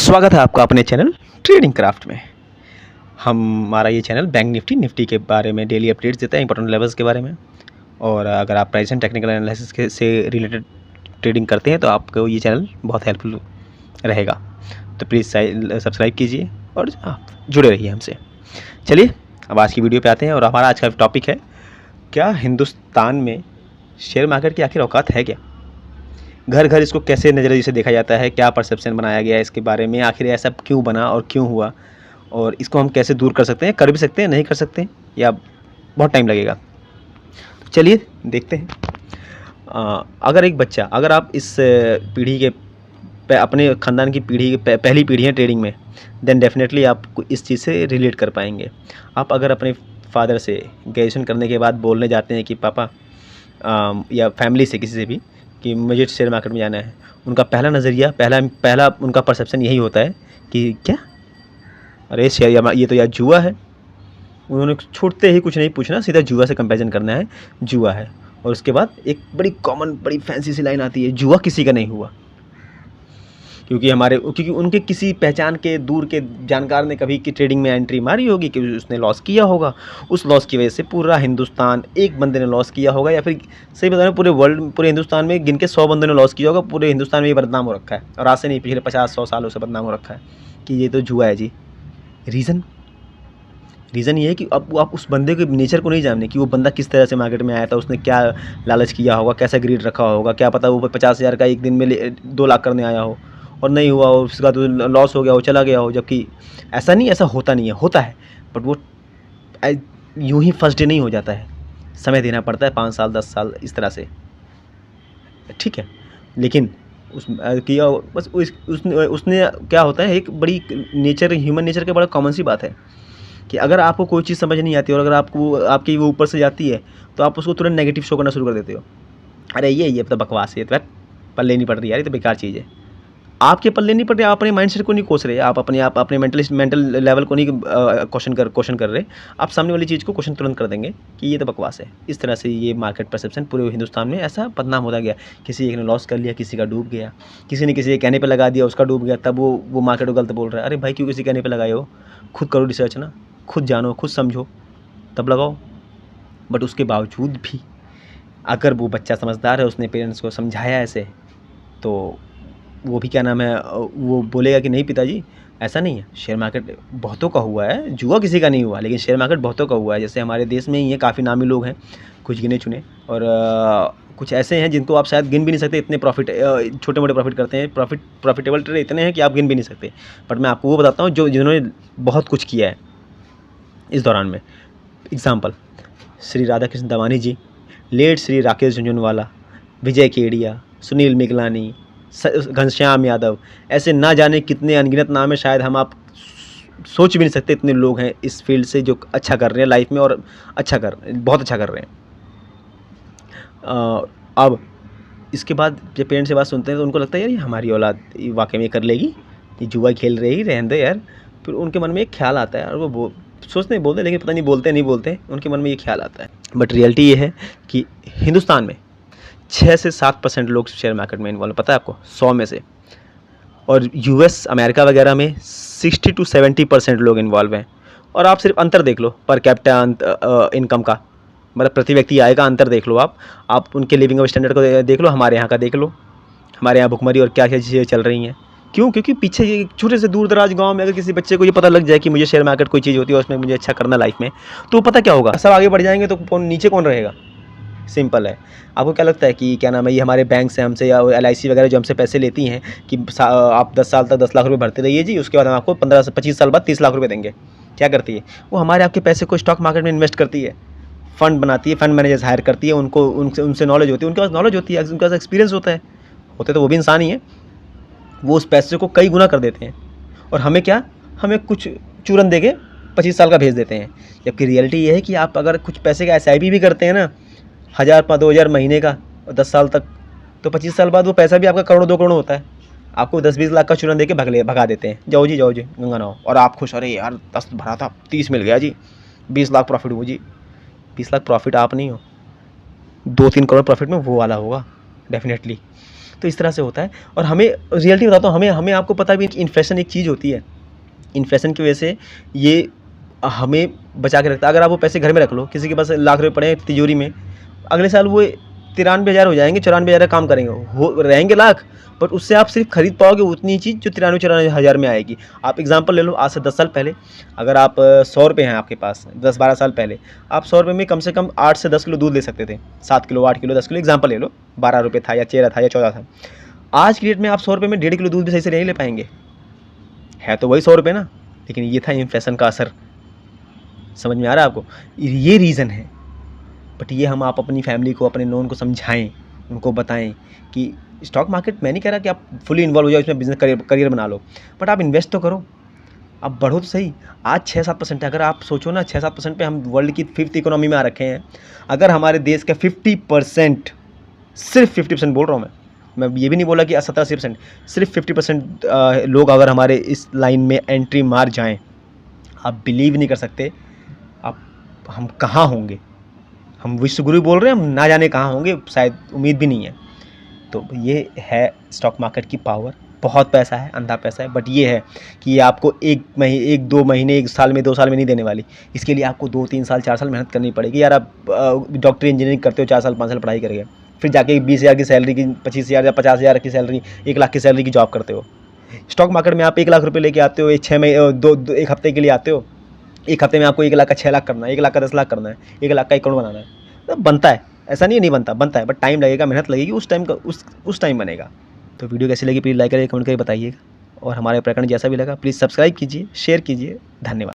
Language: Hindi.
स्वागत है आपका अपने चैनल ट्रेडिंग क्राफ्ट में। हमारा ये चैनल बैंक निफ्टी के बारे में डेली अपडेट्स देता है, इंपॉर्टेंट लेवल्स के बारे में। और अगर आप प्राइस एंड टेक्निकल एनालिसिस से रिलेटेड ट्रेडिंग करते हैं तो आपको ये चैनल बहुत हेल्पफुल रहेगा। तो प्लीज़ सब्सक्राइब कीजिए और जुड़े रहिए हमसे। चलिए अब आज की वीडियो पे आते हैं और हमारा आज का टॉपिक है, क्या हिंदुस्तान में शेयर मार्केट की आखिर औकात है क्या? घर घर इसको कैसे नज़रिए से देखा जाता है, क्या परसेप्शन बनाया गया है इसके बारे में, आखिर ऐसा क्यों बना और क्यों हुआ, और इसको हम कैसे दूर कर सकते हैं, कर भी सकते हैं, नहीं कर सकते या बहुत टाइम लगेगा। तो चलिए देखते हैं। अगर एक बच्चा, अगर आप इस पीढ़ी के अपने ख़ानदान की पीढ़ी पहली पीढ़ी है ट्रेडिंग में, देन डेफिनेटली आप इस चीज़ से रिलेट कर पाएंगे। आप अगर अपने फादर से ग्रेजुएशन करने के बाद बोलने जाते हैं कि पापा या फैमिली से किसी से भी कि मुझे शेयर मार्केट में जाना है, उनका पहला नज़रिया पहला उनका परसेप्शन यही होता है कि क्या, अरे शेयर ये तो यार जुआ है। उन्होंने छूटते ही कुछ नहीं पूछना, सीधा जुआ से कंपैरिजन करना है, जुआ है। और उसके बाद एक बड़ी कॉमन बड़ी फैंसी सी लाइन आती है, जुआ किसी का नहीं हुआ। क्योंकि उनके किसी पहचान के दूर के जानकार ने कभी की ट्रेडिंग में एंट्री मारी होगी कि उसने लॉस किया होगा, उस लॉस की वजह से पूरा हिंदुस्तान, एक बंदे ने लॉस किया होगा, या फिर सही बता रहे पूरे वर्ल्ड, पूरे हिंदुस्तान में गिन के 100 बंदों ने लॉस किया होगा, पूरे हिंदुस्तान में ये बदनाम हो रखा है। और आज से नहीं, पिछले 50-100 सालों से बदनाम हो रखा है कि ये तो जुआ है जी। रीज़न ये है कि अब आप उस बंदे के नेचर को नहीं जानते कि वो बंदा किस तरह से मार्केट में आया था, उसने क्या लालच किया होगा, कैसा ग्रीड रखा होगा, क्या पता वो 50,000 का एक दिन में 2 लाख करने आया हो और नहीं हुआ हो, उसका तो लॉस हो गया हो, चला गया हो। जबकि ऐसा नहीं, ऐसा होता नहीं है, होता है, बट वो यूं ही फर्स्ट डे नहीं हो जाता है, समय देना पड़ता है, 5 साल 10 साल इस तरह से, ठीक है। लेकिन किया बस उसने क्या होता है, एक बड़ी नेचर, ह्यूमन नेचर की बड़ा कॉमन सी बात है कि अगर आपको कोई चीज़ समझ नहीं आती और अगर आपको आपकी वो ऊपर से जाती है तो आप उसको तुरंत नेगेटिव शो करना शुरू कर देते हो। अरे ये तो बकवास है, तो पल्ले नहीं पड़ रही यार, ये तो बेकार चीज़ है। आपके पल्ले नहीं पड़ रही, आप अपने माइंडसेट को नहीं कोस रहे, आप अपने मेंटल लेवल को नहीं क्वेश्चन कर रहे, आप सामने वाली चीज़ को क्वेश्चन तुरंत कर देंगे कि ये तो बकवास है। इस तरह से ये मार्केट परसेप्शन पूरे हिंदुस्तान में ऐसा बदनाम होता गया। किसी एक ने लॉस कर लिया, किसी का डूब गया, किसी ने किसी के कहने पे लगा दिया, उसका डूब गया, तब वो मार्केट को गलत बोल रहा है। अरे भाई, क्यों किसी कहने पे लगाए हो? खुद करो रिसर्च ना, खुद जानो, खुद समझो, तब लगाओ। बट उसके बावजूद भी अगर वो बच्चा समझदार है, उसने पेरेंट्स को समझाया ऐसे, तो वो भी क्या नाम है, वो बोलेगा कि नहीं पिताजी ऐसा नहीं है, शेयर मार्केट बहुतों का हुआ है, जुआ किसी का नहीं हुआ, लेकिन शेयर मार्केट बहुतों का हुआ है। जैसे हमारे देश में ही है, काफ़ी नामी लोग हैं, कुछ गिने चुने, और कुछ ऐसे हैं जिनको आप शायद गिन भी नहीं सकते, इतने प्रॉफिट, छोटे मोटे प्रॉफिट करते हैं, प्रॉफिटेबल ट्रेड इतने हैं कि आप गिन भी नहीं सकते। बट मैं आपको वो बताता हूँ जिन्होंने बहुत कुछ किया है इस दौरान में। एग्ज़ाम्पल, श्री राधा कृष्ण दवानी जी, लेट श्री राकेश झुंझुनवाला, विजय केडिया, सुनील मिगलानी, घनश्याम यादव, ऐसे ना जाने कितने अनगिनत नाम है, शायद हम आप सोच भी नहीं सकते इतने लोग हैं इस फील्ड से जो अच्छा कर रहे हैं लाइफ में, और बहुत अच्छा कर रहे हैं। अब इसके बाद जब पेरेंट्स से बात सुनते हैं तो उनको लगता है यार ये हमारी औलाद वाकई में कर लेगी, ये जुआ खेल रही, रहने दो यार। फिर उनके मन में एक ख्याल आता है, और वो सोचते नहीं बोलते, लेकिन पता नहीं बोलते उनके मन में ये ख्याल आता है। बट रियलिटी ये है कि हिंदुस्तान में 6 से 7% लोग शेयर मार्केट में इन्वॉल्व, पता है आपको, 100 में से। और यूएस, अमेरिका वगैरह में 60 to 70% लोग इन्वॉल्व हैं। और आप सिर्फ अंतर देख लो, पर कैपिटा इनकम का, मतलब प्रति व्यक्ति आय का अंतर देख लो, आप उनके लिविंग स्टैंडर्ड को देख लो, हमारे यहाँ का देख लो, हमारे यहाँ भुखमरी और क्या क्या चीज़ें चल रही हैं। क्यों? क्योंकि पीछे ये छोटे से दूर दराज गांव में अगर किसी बच्चे को ये पता लग जाए कि मुझे शेयर मार्केट कोई चीज़ होती है और उसमें मुझे अच्छा करना लाइफ में, तो पता क्या होगा, सब आगे बढ़ जाएंगे, तो नीचे कौन रहेगा? सिंपल है। आपको क्या लगता है कि क्या नाम है, ये हमारे बैंक से हमसे या LIC वगैरह जो हमसे पैसे लेती हैं कि आप 10 साल तक 10 लाख रुपए भरते रहिए जी, उसके बाद हम आपको 15 से 25 साल बाद 30 लाख रुपए देंगे? क्या करती है वो? हमारे आपके पैसे को स्टॉक मार्केट में इन्वेस्ट करती है, फंड बनाती है, फंड मैनेजर्स हायर करती है, उनसे नॉलेज होती है, उनके पास नॉलेज होती है, उनके पास एक्सपीरियंस होते तो वो भी इंसान ही है। वो उस पैसे को कई गुना कर देते हैं, और हमें क्या, हमें कुछ चूरन दे के 25 साल का भेज देते हैं। जबकि रियलिटी ये है कि आप अगर कुछ पैसे का SIP भी करते हैं ना, 1000-2000 महीने का, और 10 साल तक, तो 25 साल बाद वो पैसा भी आपका करोड़ 2 करोड़ होता है। आपको 10-20 लाख का चूरन दे के भगा देते हैं, जाओ जी गंगा नहाओ, और आप खुश, अरे यार 10 भरा था 30 मिल गया जी, 20 लाख प्रॉफिट हुआ जी। 20 लाख प्रॉफिट आप नहीं हो, 2-3 करोड़ प्रॉफिट में वो वाला होगा डेफिनेटली। तो इस तरह से होता है। और हमें रियलिटी बताता हूँ, हमें आपको पता भी है कि इन्फ्लेशन एक चीज़ होती है। इन्फ्लेशन की वजह से ये हमें बचा के रखता है। अगर आप वो पैसे घर में रख लो, किसी के पास लाख रुपये पड़े हैं तिजोरी में, अगले साल वो 93,000 हो जाएंगे, 94,000 काम करेंगे, हो रहेंगे लाख, बट उससे आप सिर्फ खरीद पाओगे उतनी चीज़ जो 93-94,000 में आएगी। आप एग्जांपल ले लो, आज से 10 साल पहले अगर आप 100 रुपये हैं आपके पास, 10-12 साल पहले आप 100 रुपये में कम से कम 8 से 10 किलो दूध ले सकते थे, 7 किलो, 8 किलो, 10 किलो, एग्जाम्पल ले लो, 12 रुपये था या 13 था या 14 था। आज की डेट में आप 100 रुपये में 1.5 किलो दूध भी सही से नहीं ले पाएंगे। है तो वही 100 रुपये ना, लेकिन ये था इन्फ्लेशन का असर। समझ में आ रहा है आपको? ये रीज़न है। बट ये हम आप अपनी फैमिली को, अपने नोन को समझाएं, उनको बताएं कि स्टॉक मार्केट, मैं नहीं कह रहा कि आप फुली इन्वॉल्व हो जाओ इसमें, बिजनेस करियर बना लो, बट आप इन्वेस्ट तो करो, आप बढ़ो तो सही। आज 6-7% है, अगर आप सोचो ना 6-7% पे हम वर्ल्ड की 5th इकोनॉमी में आ रखे हैं। अगर हमारे देश का 50%, सिर्फ 50% बोल रहा हूँ मैं ये भी नहीं बोला कि 70-80%, सिर्फ 50% लोग अगर हमारे इस लाइन में एंट्री मार जाएं, आप बिलीव नहीं कर सकते हम कहाँ होंगे। हम विश्वगुरु बोल रहे हैं, हम ना जाने कहाँ होंगे, शायद उम्मीद भी नहीं है। तो ये है स्टॉक मार्केट की पावर। बहुत पैसा है, अंधा पैसा है, बट ये है कि ये आपको 1-2 महीने, 1 साल में, 2 साल में नहीं देने वाली। इसके लिए आपको 2-3 साल, 4 साल मेहनत करनी पड़ेगी। यार आप डॉक्टरी इंजीनियरिंग करते हो, 4 साल 5 साल पढ़ाई करके, फिर जाके 20,000 की सैलरी की, 25,000 या 50,000 की सैलरी, 1 लाख की सैलरी की जॉब करते हो। स्टॉक मार्केट में आप 1 लाख रुपये लेके आते हो, 6 महीने, 1 हफ्ते के लिए आते हो। 1 हफ्ते में आपको 1 लाख का 6 लाख करना है, 1 लाख का 10 लाख करना है, 1 लाख का 1 करोड़ बनाना है। तो बनता है, ऐसा नहीं है नहीं बनता, बनता है, बट टाइम लगेगा, मेहनत लगेगी, उस टाइम बनेगा। तो वीडियो कैसी लगी प्लीज़ लाइक करिए, कमेंट करके बताइएगा। और हमारे प्रकरण जैसा भी लगा प्लीज़ सब्सक्राइब कीजिए, शेयर कीजिए। धन्यवाद।